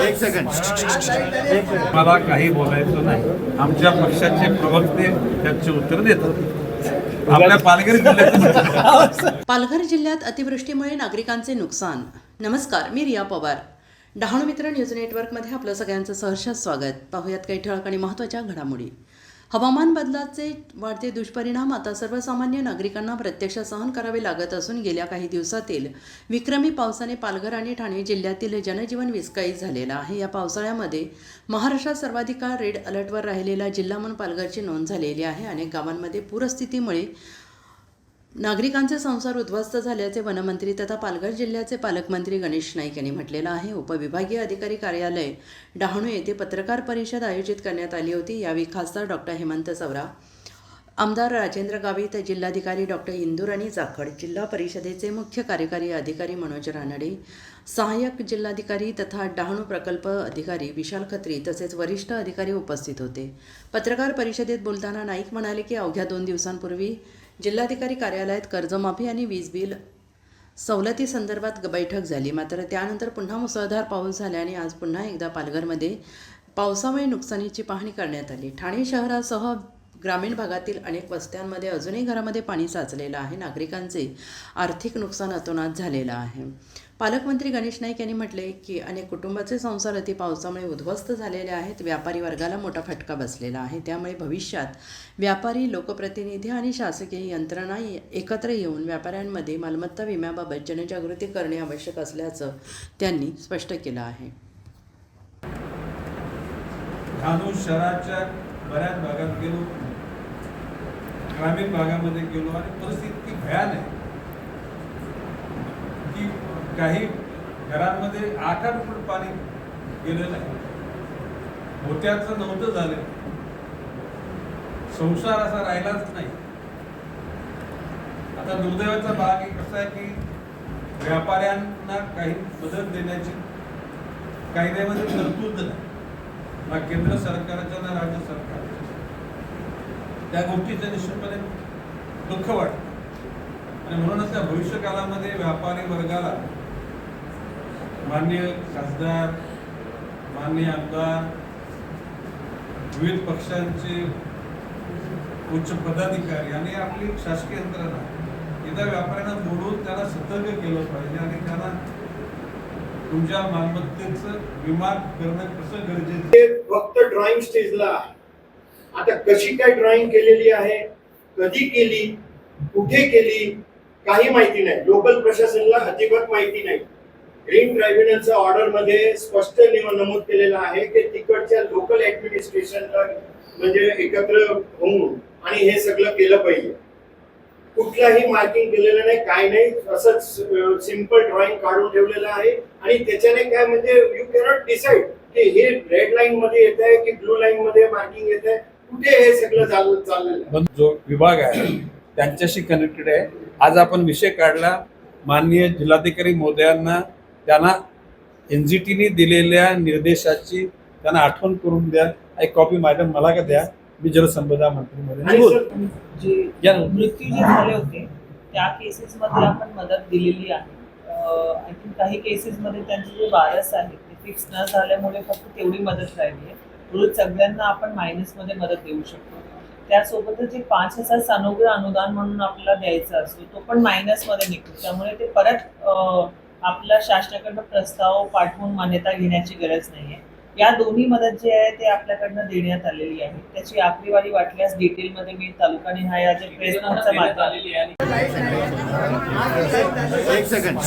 एक सेकंड. मला काही बोलायचं नाही. आमच्या पक्षाचे प्रवक्ते त्याचे उत्तर देतात. आपल्या पालघर जिल्ह्यात पालघर जिल्ह्यात अतिवृष्टीमुळे नागरिकांचे नुकसान. नमस्कार, मी रिया पवार. डहाणू मित्र न्यूज नेटवर्कमध्ये आपलं सगळ्यांचं सहर्ष स्वागत. पाहूयात काही ठळक आणि महत्त्वाच्या घडामोडी. हवामान बदलाचे वाढते दुष्परिणाम आता सर्वसामान्य नागरिकांना प्रत्यक्ष सहन करावे लागत असून गेल्या काही दिवसातील विक्रमी पावसाने पालघर आणि ठाणे जिल्ह्यातील जनजीवन विस्कळीत झालेलं आहे. या पावसाळ्यामध्ये महाराष्ट्रात सर्वाधिक काळ रेड अलर्टवर राहिलेला जिल्हा म्हणून पालघरची नोंद झालेली आहे. अनेक गावांमध्ये पूरस्थितीमुळे नागरिकांचे संसार उद्ध्वस्त झाल्याचे वनमंत्री तथा पालघर जिल्ह्याचे पालकमंत्री गणेश नाईक यांनी म्हटलेलं आहे. उपविभागीय अधिकारी कार्यालय डहाणू येथे पत्रकार परिषद आयोजित करण्यात आली होती. यावेळी खासदार डॉक्टर हेमंत सवरा, आमदार राजेंद्र गावित, जिल्हाधिकारी डॉक्टर इंदुराणी जाखड, जिल्हा परिषदेचे मुख्य कार्यकारी अधिकारी मनोज रानडे, सहाय्यक जिल्हाधिकारी तथा डहाणू प्रकल्प अधिकारी विशाल खत्री तसेच वरिष्ठ अधिकारी उपस्थित होते. पत्रकार परिषदेत बोलताना नाईक म्हणाले की अवघ्या 2 दिवसांपूर्वी जिल्हाधिकारी कार्यालयात कर्जमाफी आणि वीज बिल सवलती संदर्भात बैठक झाली. मात्र त्यानंतर पुन्हा मुसळधार पाऊस झाल्याने आज पुन्हा एकदा पालघरमध्ये पावसामुळे नुकसानीची पाहणी करण्यात आली. ठाणे शहरासह ग्रामीण भागातील अनेक वस्त्यांमध्ये अजूनही घरामध्ये पाणी साचलेलं आहे. नागरिकांचे आर्थिक नुकसान अतोनात झालेलं आहे. पालकमंत्री गणेश नाईक यांनी म्हटले की अनेक कुटुंबाचे संसार अति पावसामुळे उद्ध्वस्त झालेले आहेत. व्यापारी वर्गाला मोठा फटका बसलेला आहे. त्यामुळे भविष्यात व्यापारी, लोकप्रतिनिधी आणि शासकीय यंत्रणा एकत्र येऊन व्यापाऱ्यांमध्ये मालमत्ता विम्याबाबत जनजागृती करणे आवश्यक असल्याचं त्यांनी स्पष्ट केलं आहे. डहाणू शहराच्या बऱ्याच भागात गेलो, ग्रामीण भागामध्ये गेलो आणि परिस्थिती इतकी भयान आहे की काही घरांमध्ये 8-8 फूट पाणी गेलेलं आहे. होत्याचं नव्हतं झालं. संसार असा राहिलाच नाही. आता दुर्दैवाचा भाग कसा आहे की व्यापाऱ्यांना काही मदत देण्याची कायद्यामध्ये तरतूद नाही, ना केंद्र सरकारच्या ना राज्य सरकारच्या. त्या गोष्टीचं निश्चितपणे दुःख वाटतं आणि म्हणूनच त्या भविष्यकाळामध्ये व्यापारी वर्गाला माननीय खासदार, माननीय आमदार, विविध पक्षांचे उच्च पदाधिकारी आणि आपली शासकीय यंत्रणा एकदा व्यापाऱ्यांना बोलवून त्यांना सतर्क केलं पाहिजे आणि त्यांना तुमच्या मालमत्तेचं विमा करणं कसं गरजेचं आहे. फक्त ड्रॉइंग स्टेजला आहे. आता कशी काय ड्रॉइंग केलेली आहे, कधी केली, कुठे केली, काही माहिती नाही. लोकल प्रशासनाला अजिबात माहिती नाही. ग्रीन ट्रायब्युनलच्या ऑर्डर मध्ये स्पष्ट नमूद केलेलं आहे की तिकडच्या लोकल ऍडमिनिस्ट्रेशनला म्हणजे एकत्र होऊन आणि हे सगळं केलं पाहिजे. कुठलाही मार्किंग केलेलं नाही, काय नाही. असंच सिंपल ड्रॉइंग काढून ठेवलेलं आहे आणि त्याच्याने काय म्हणजे यू कॅनॉट डिसाइड की हे रेड लाईन मध्ये येत आहे की ब्लू लाईन मध्ये मार्किंग येत आहे, कुठे हे सगळं चाललेलं आहे. जो विभाग आहे त्यांच्याशी कनेक्टेड आहे. आज आपण विषय काढला. माननीय जिल्हाधिकारी महोदयांना त्यांना NGTने दिलेल्या निर्देशाची त्यांना आठवण करून द्या. एक कॉपी मॅडम मला का द्या, मी जलसंपदा मंत्री मध्ये जे मृत्यू जे झाले होते त्या केसेस मध्ये आपण मदत दिलेली आहे. आय थिंक काही केसेस मध्ये त्यांचे जे वारस आहेत ते फिक्स न झाल्यामुळे फक्त तेवढी मदत राहिली आहे. म्हणून सगळ्यांना आपण मायनस मध्ये मदत देऊ शकतो. त्यासोबतच जे 5,000 सानुग्रह अनुदान म्हणून आपल्याला द्यायचं असतो तो पण मायनस मध्ये निघतो. त्यामुळे ते परत आपल्या शासनाकडनं प्रस्ताव पाठवून मान्यता घेण्याची गरज नाहीये. या दोन्ही मदत जी आहे ते आपल्याकडनं देण्यात आलेली आहे. त्याची आकडेवारी वाटल्यास डिटेलमध्ये मी तालुका निहाय या प्रेस नोटचा माध्यम आलेली आहे. एक सेकंड.